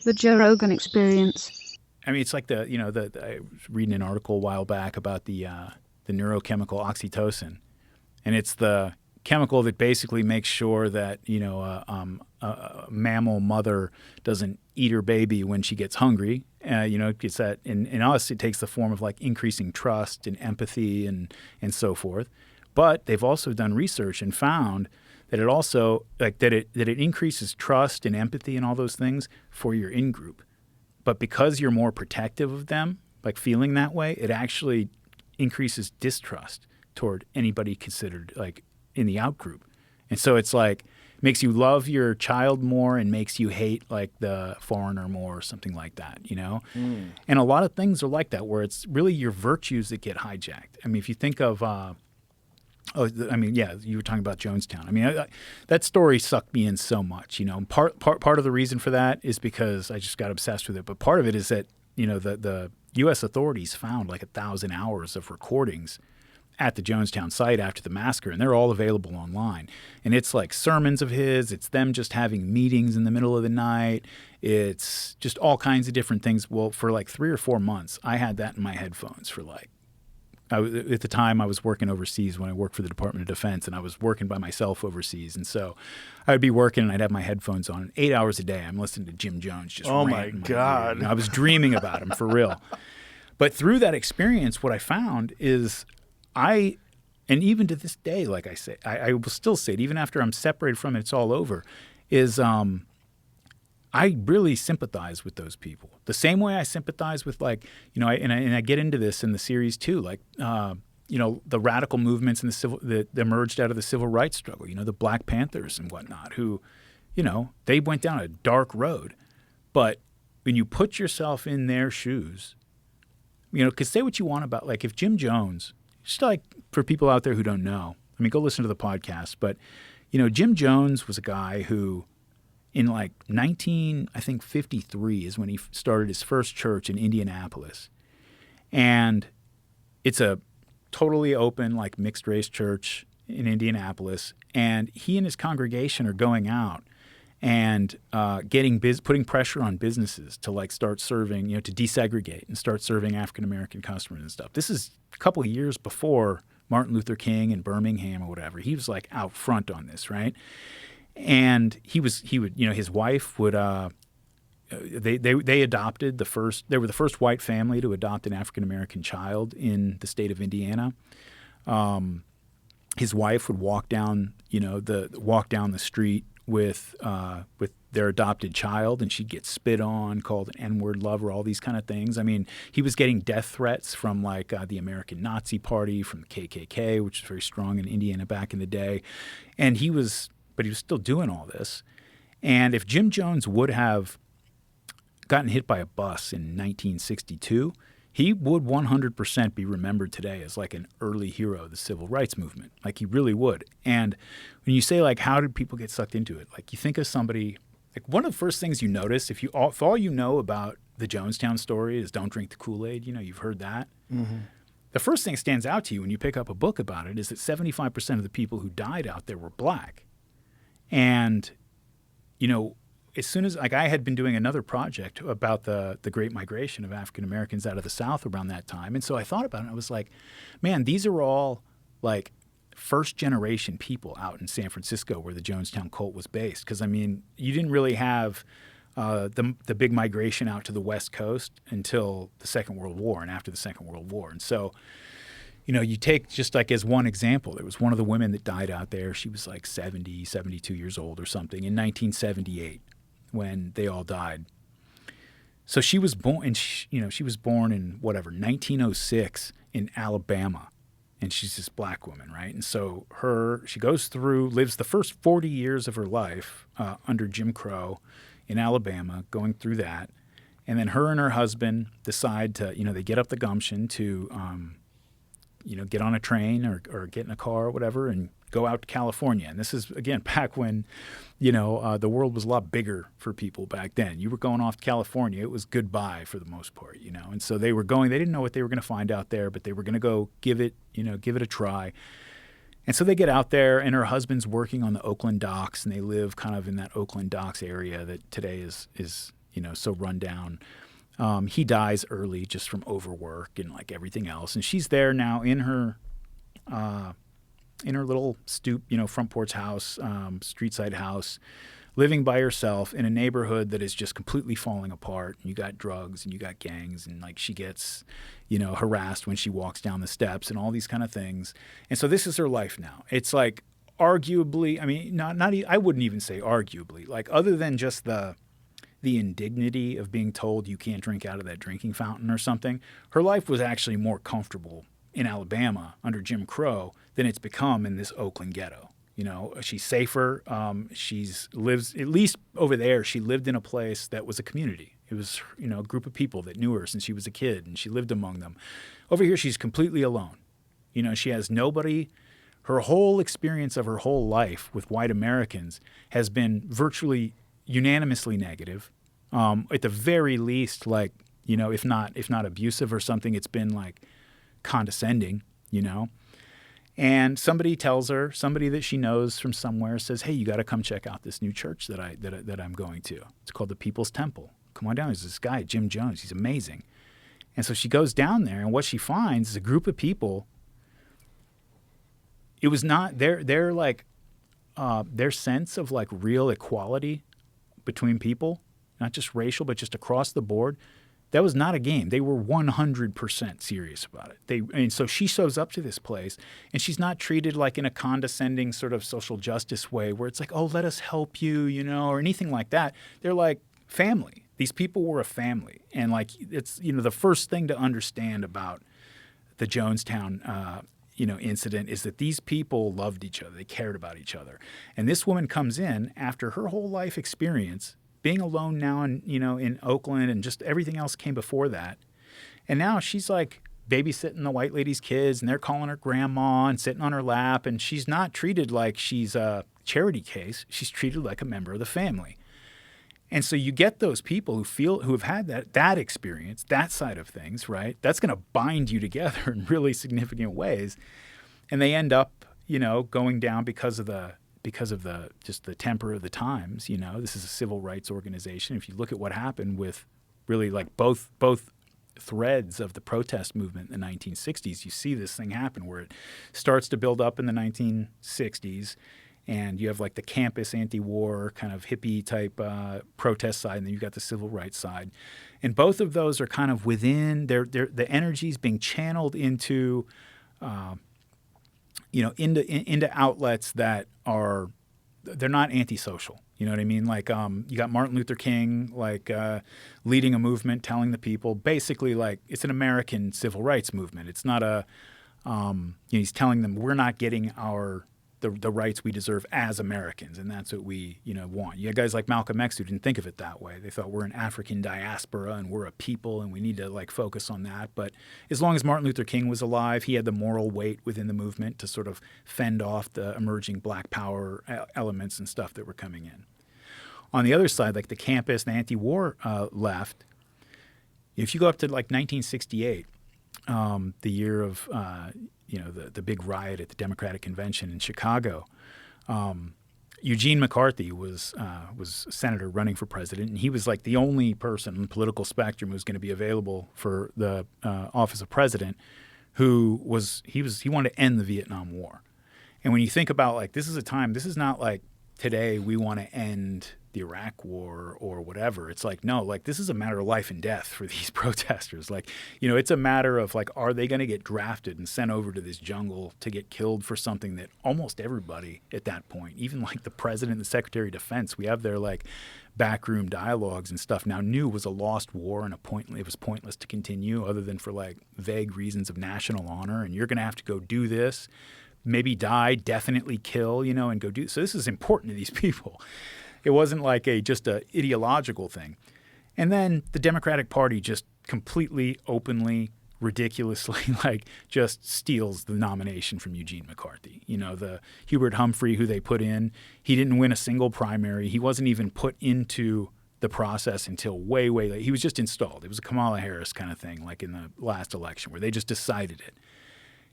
The Joe Rogan Experience. I mean, it's like I was reading an article a while back about the neurochemical oxytocin, and it's the chemical that basically makes sure that a mammal mother doesn't eat her baby when she gets hungry. It's that in us it takes the form of like increasing trust and empathy and so forth. But they've also done research and found that it also that it increases trust and empathy and all those things for your in group. But because you're more protective of them, like feeling that way, it actually increases distrust toward anybody considered like in the out group. And so it's like makes you love your child more and makes you hate like the foreigner more or something like that. And a lot of things are like that where it's really your virtues that get hijacked. I mean, if you think of yeah, you were talking about Jonestown. I mean, that story sucked me in so much. Part of the reason for that is because I just got obsessed with it. But part of it is that the U.S. authorities found like 1,000 hours of recordings at the Jonestown site after the massacre, and they're all available online. And it's like sermons of his. It's them just having meetings in the middle of the night. It's just all kinds of different things. Well, for like 3 or 4 months, I had that in my headphones for like. At the time, I was working overseas when I worked for the Department of Defense, and I was working by myself overseas. And so I would be working, and I'd have my headphones on. 8 hours a day, I'm listening to Jim Jones just Oh, rant my in my God. ear. I was dreaming about him for real. But through that experience, what I found is and even to this day, like I say, I will still say it, even after I'm separated from it, it's all over, is I really sympathize with those people. The same way I sympathize with I get into this in the series too, like, the radical movements that emerged out of the civil rights struggle, the Black Panthers and whatnot, who, they went down a dark road. But when you put yourself in their shoes, because say what you want about, like if Jim Jones, just like for people out there who don't know, I mean, go listen to the podcast, but, Jim Jones was a guy who, in like 1953 is when he started his first church in Indianapolis. And it's a totally open, like mixed race church in Indianapolis. And he and his congregation are going out and putting pressure on businesses to like start serving, to desegregate and start serving African American customers and stuff. This is a couple of years before Martin Luther King in Birmingham or whatever. He was like out front on this, right? And he would, his wife would, they adopted they were the first white family to adopt an African American child in the state of Indiana. His wife would walk down the street with their adopted child, and she'd get spit on, called an N-word lover, all these kind of things. I mean, he was getting death threats from like the American Nazi Party, from the KKK, which was very strong in Indiana back in the day, but he was still doing all this. And if Jim Jones would have gotten hit by a bus in 1962, he would 100% be remembered today as like an early hero of the civil rights movement. Like he really would. And when you say like, how did people get sucked into it? Like you think of somebody, like one of the first things you notice if all you know about the Jonestown story is don't drink the Kool-Aid, you've heard that. Mm-hmm. The first thing that stands out to you when you pick up a book about it is that 75% of the people who died out there were black. And, as soon as like I had been doing another project about the Great Migration of African Americans out of the South around that time. And so I thought about it. I was like, man, these are all like first generation people out in San Francisco where the Jonestown cult was based. Because, I mean, you didn't really have the big migration out to the West Coast until the Second World War and after the Second World War. And so, you take just like as one example, there was one of the women that died out there. She was like 70, 72 years old or something in 1978 when they all died. So she was born, and she was born in 1906 in Alabama, and she's this black woman, right? And so she lives the first 40 years of her life under Jim Crow in Alabama, going through that, and then her and her husband decide to, they get up the gumption to get on a train or get in a car or whatever and go out to California. And this is, again, back when, the world was a lot bigger for people back then. You were going off to California. It was goodbye for the most part, And so they didn't know what they were going to find out there, but they were going to go give it a try. And so they get out there, and her husband's working on the Oakland docks, and they live kind of in that Oakland docks area that today is so run down. He dies early just from overwork and like everything else. And she's there now in her little stoop, front porch house, street side house, living by herself in a neighborhood that is just completely falling apart. And you got drugs and you got gangs, and like she gets, harassed when she walks down the steps and all these kind of things. And so this is her life now. It's like arguably, I mean, I wouldn't even say arguably, like other than just the indignity of being told you can't drink out of that drinking fountain or something, her life was actually more comfortable in Alabama under Jim Crow than it's become in this Oakland ghetto. She's safer. She's lives, at least over there, she lived in a place that was a community. It was, a group of people that knew her since she was a kid, and she lived among them. Over here, she's completely alone. She has nobody. Her whole experience of her whole life with white Americans has been virtually unanimously negative. At the very least, like, if not abusive or something, it's been like condescending, And somebody tells her, somebody that she knows from somewhere says, hey, you got to come check out this new church that I'm going to. It's called the People's Temple. Come on down. There's this guy, Jim Jones. He's amazing. And so she goes down there, and what she finds is a group of people. It was not their like their sense of like real equality between people, not just racial, but just across the board. That was not a game. They were 100% serious about it. And so she shows up to this place, and she's not treated like in a condescending sort of social justice way where it's like, oh, let us help you, or anything like that. They're like family. These people were a family. And like it's, the first thing to understand about the Jonestown incident is that these people loved each other. They cared about each other. And this woman comes in after her whole life experience being alone now in Oakland, and just everything else came before that. And now she's like babysitting the white lady's kids, and they're calling her grandma and sitting on her lap. And she's not treated like she's a charity case. She's treated like a member of the family. And so you get those people who have had that experience, that side of things, right? That's going to bind you together in really significant ways. And they end up, going down because of the just the temper of the times. This is a civil rights organization. If you look at what happened with really like both threads of the protest movement in the 1960s, you see this thing happen where it starts to build up in the 1960s, and you have like the campus anti-war kind of hippie type protest side, and then you've got the civil rights side. And both of those are kind of within the energy's being channeled into into outlets that they're not antisocial. You know what I mean? Like you got Martin Luther King like leading a movement, telling the people basically like it's an American civil rights movement. It's not a he's telling them we're not getting the rights we deserve as Americans, and that's what we want. You had guys like Malcolm X who didn't think of it that way. They thought we're an African diaspora and we're a people and we need to like focus on that. But as long as Martin Luther King was alive, he had the moral weight within the movement to sort of fend off the emerging black power elements and stuff that were coming in. On the other side, like the campus, the anti-war left, if you go up to like 1968, the year of the big riot at the Democratic Convention in Chicago, Eugene McCarthy was a senator running for president, and he was like the only person on the political spectrum who was going to be available for the office of president he wanted to end the Vietnam War. And when you think about like this is not like today we want to end the Iraq War or whatever. It's like, no, like this is a matter of life and death for these protesters. Like, it's a matter of like, are they going to get drafted and sent over to this jungle to get killed for something that almost everybody at that point, even like the president and the secretary of defense, we have their like backroom dialogues and stuff now, knew was a lost war and it was pointless to continue other than for like vague reasons of national honor. And you're going to have to go do this, maybe die, definitely kill, and go do. So this is important to these people. It wasn't like just a ideological thing. And then the Democratic Party just completely, openly, ridiculously, like just steals the nomination from Eugene McCarthy. The Hubert Humphrey who they put in, he didn't win a single primary. He wasn't even put into the process until way, way late. He was just installed. It was a Kamala Harris kind of thing, like in the last election where they just decided it.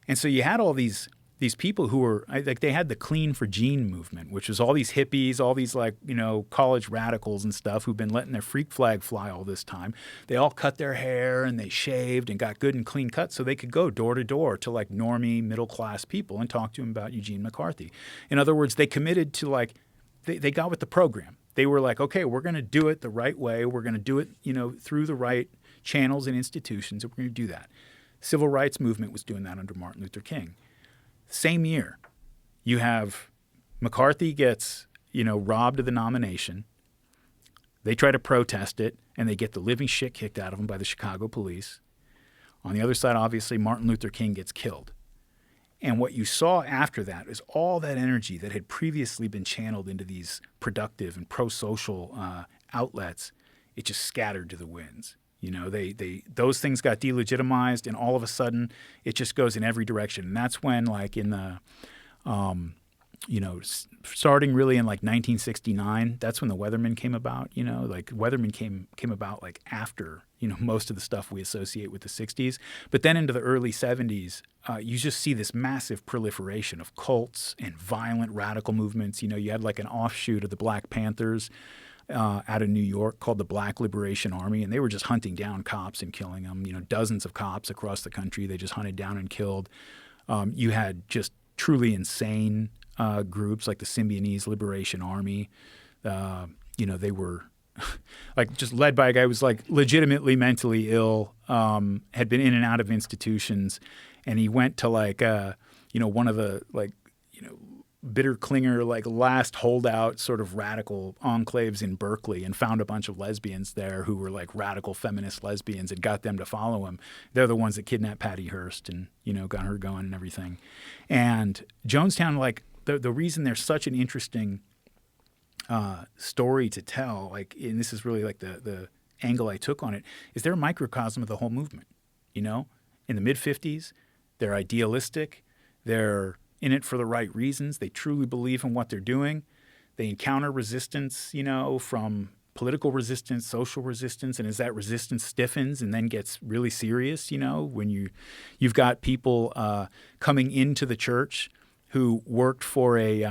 And so you had all these these people who were like, they had the Clean for Gene movement, which was all these hippies, all these like, college radicals and stuff who've been letting their freak flag fly all this time. They all cut their hair and they shaved and got good and clean cut so they could go door to door to like normie middle class people and talk to them about Eugene McCarthy. In other words, they committed to like, they got with the program. They were like, okay, we're going to do it the right way. We're going to do it, through the right channels and institutions. And we're going to do that. Civil rights movement was doing that under Martin Luther King. Same year, you have McCarthy gets, robbed of the nomination. They try to protest it, and they get the living shit kicked out of them by the Chicago police. On the other side, obviously, Martin Luther King gets killed. And what you saw after that is all that energy that had previously been channeled into these productive and pro-social outlets, it just scattered to the winds. Those things got delegitimized, and all of a sudden, it just goes in every direction. And that's when, like in the, starting really in like 1969, that's when the Weathermen came about. Like Weathermen came about like after most of the stuff we associate with the 60s. But then into the early 70s, you just see this massive proliferation of cults and violent radical movements. You had like an offshoot of the Black Panthers out of New York called the Black Liberation Army, and they were just hunting down cops and killing them. Dozens of cops across the country they just hunted down and killed. You had just truly insane groups like the Symbionese Liberation Army. They were like just led by a guy who was like legitimately mentally ill, had been in and out of institutions, and he went to like one of the like bitter clinger, like last holdout sort of radical enclaves in Berkeley, and found a bunch of lesbians there who were like radical feminist lesbians and got them to follow him. They're the ones that kidnapped Patty Hearst and, got her going and everything. And Jonestown, like the reason there's such an interesting story to tell, like, and this is really like the angle I took on it, is they're a microcosm of the whole movement. In the mid-50s, they're idealistic. They're in it for the right reasons. They truly believe in what they're doing. They encounter resistance, from political resistance, social resistance, and as that resistance stiffens and then gets really serious, when you've got people coming into the church who worked for a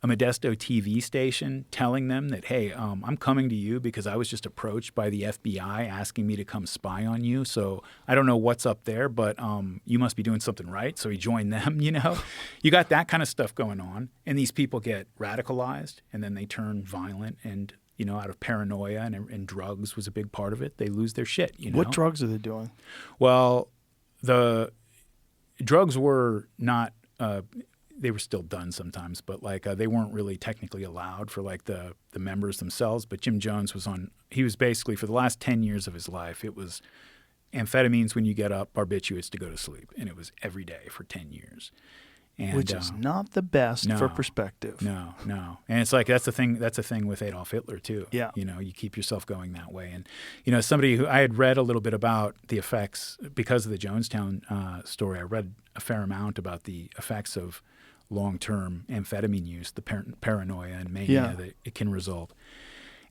Modesto TV station telling them that, hey, I'm coming to you because I was just approached by the FBI asking me to come spy on you. So I don't know what's up there, but you must be doing something right. So he joined them, You got that kind of stuff going on. And these people get radicalized, and then they turn violent and, out of paranoia, and drugs was a big part of it. They lose their shit, What drugs are they doing? Well, the drugs were not they were still done sometimes, but like they weren't really technically allowed for like the members themselves. But Jim Jones he was basically, for the last 10 years of his life, it was amphetamines when you get up, barbiturates to go to sleep. And it was every day for 10 years. And, which is not the best for perspective. No. And it's like, that's the thing with Adolf Hitler too. Yeah. You keep yourself going that way. And, somebody who I had read a little bit about the effects because of the Jonestown story, I read a fair amount about the effects of long-term amphetamine use, the paranoia and mania that it can result.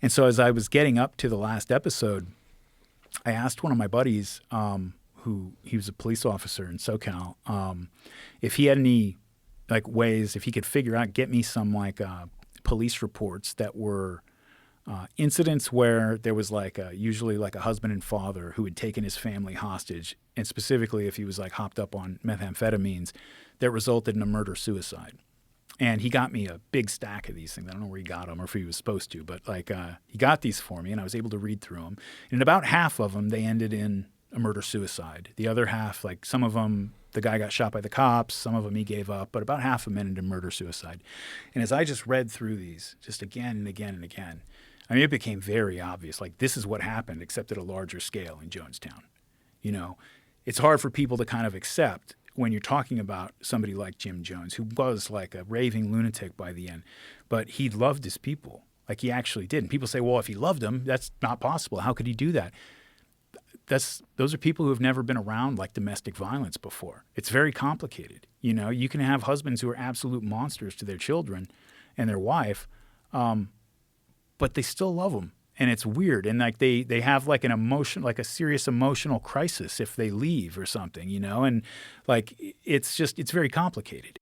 And so as I was getting up to the last episode, I asked one of my buddies, he was a police officer in SoCal, if he had any like ways, if he could figure out, get me some like police reports that were incidents where there was like usually like a husband and father who had taken his family hostage, and specifically if he was like hopped up on methamphetamines, that resulted in a murder-suicide. And he got me a big stack of these things. I don't know where he got them or if he was supposed to, but like he got these for me, and I was able to read through them. And about half of them, they ended in a murder-suicide. The other half, like some of them, the guy got shot by the cops. Some of them he gave up, but about half of them ended in murder-suicide. And as I just read through these, just again and again and again, I mean, it became very obvious. Like, this is what happened, except at a larger scale in Jonestown. It's hard for people to kind of accept when you're talking about somebody like Jim Jones, who was like a raving lunatic by the end, but he loved his people. Like, he actually did. And people say, well, if he loved them, that's not possible. How could he do that? Those are people who have never been around like domestic violence before. It's very complicated. You can have husbands who are absolute monsters to their children and their wife, but they still love them. And it's weird. And like they have like an emotion, like a serious emotional crisis if they leave or something, and like it's very complicated.